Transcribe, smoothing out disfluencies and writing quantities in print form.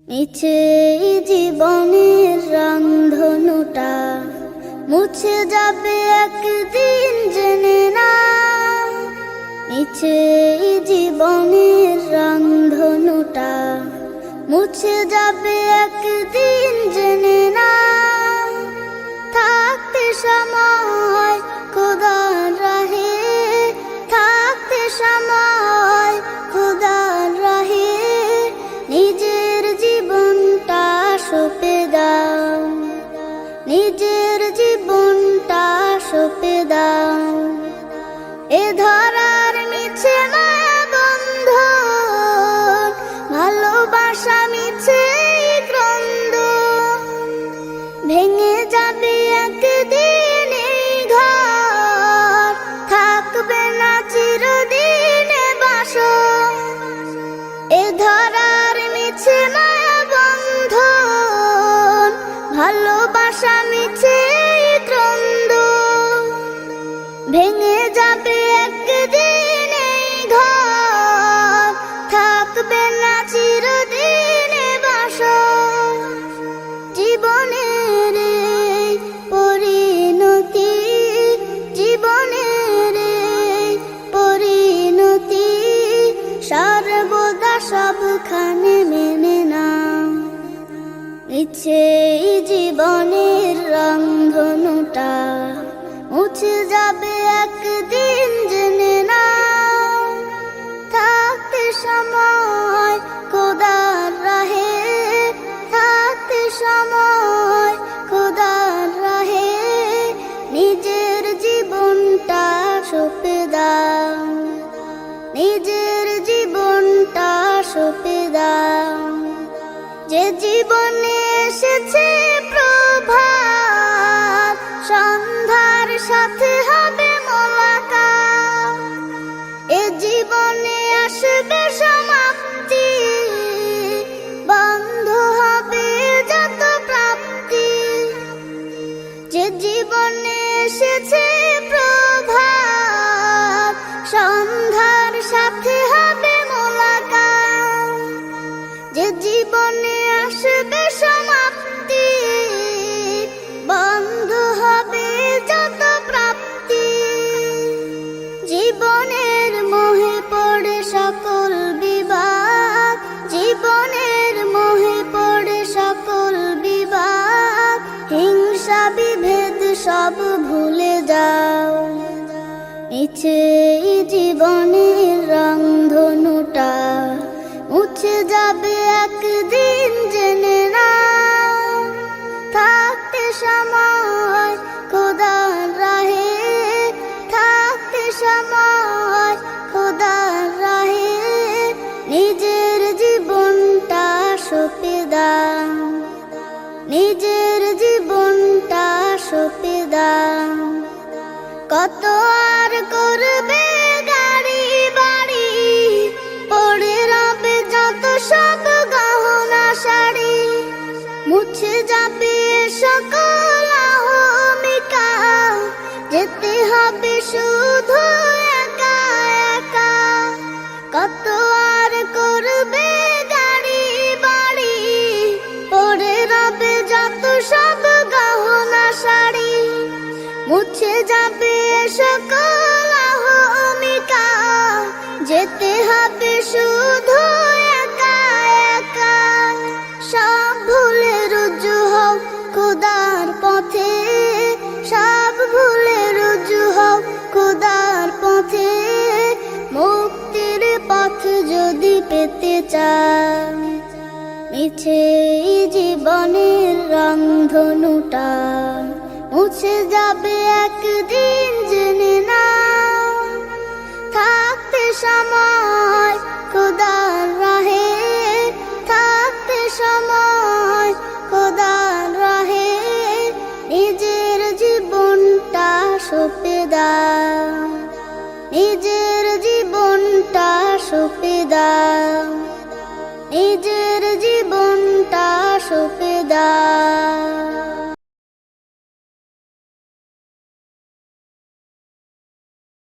মিছে জীবনের রংধনুটা মুছে যাবে একদিন জেনে না। মিছে জীবনের রংধনুটা মুছে যাবে একদিন জেনে না। থাকতে সময় খোদার রাহে, থাকতে সময় খোদার রাহে নিজের জীবনটা সঁপে দাও, নিজের জীবনটা সঁপে দাও। এ ধরার মিছে মায়া বন্ধন, ভালোবাসা মিছে ক্রন্দন, ভেঙে যাবে একদিন এই ঘর, থাকবে না চিরদিনে বাসর। এ ধরার মিছে মায়া বন্ধন, ভালোবাসা মিছে ক্রন্দন, ভেঙে যাবে একদিন এই ঘর, থাকবে না চিরদিনে বাসর। জীবনের এই পরিণতি, জীবনের এই পরিণতি সর্বদা সবখানে মেনে নাও। মিছে জীবনের রংধনুটা মুছে যাবে একদিন জেনে নাও। থাকতে সময় খোদার রাহে, থাকতে সময় খোদার রাহে নিজের জীবনটা সঁপে দাও, নিজের জীবনটা সঁপে দাও। যে জীবনে এসেছে প্রভাত, সন্ধ্যার সাথে হবে মোলাকাত। এ জীবনে আসবে সমাপ্তি, বন্ধ হবে যত প্রাপ্তি। যে জীবনে এসেছে প্রভাত, সন্ধ্যার সাথে হবে মোলাকাত। যে জীবনে আসবে সমাপ্তি, বন্ধ হবে যত প্রাপ্তি। জীবনের মোহে পড়ে সকল বিবাদ, জীবনের মোহে পড়ে সকল বিবাদ। হিংসা বিভেদ সব ভুলে যাও। মিছে জীবনের রংধনুটা মুছে যাবে একদিন জেনে নাও। থাকতে সময় খোদার রাহে, থাকতে সময় খোদার রাহে নিজের জীবনটা সঁপে দাও, নিজের জীবনটা সঁপে দাও। কত আর করবে গাড়ি বাড়ি, পড়ে রবে যত সব গহনা শাড়ি। মুছে যাবে সকল অহমিকা, যেতে হবে শুধু একা একা। কত আর করবে গাড়ি বাড়ি, পড়ে রবে যত সব গহনা শাড়ি। মুছে যাবে সকল অহমিকা, যেতে হবে শুধু একা একা। সব ভুলে রুজু হও খোদার পথে, সব ভুলে রুজু হও খোদার পথে। মুক্তির পথ যদি পেতে চাও, মিছে জীবনের রংধনুটা মুছে যাবে একদিন জেনে নাও। থাকতে সময় খোদার রাহে, থাকতে সময় খোদার রাহে নিজের জীবনটা সঁপে দাও, নিজের জীবনটা সঁপে দাও, নিজের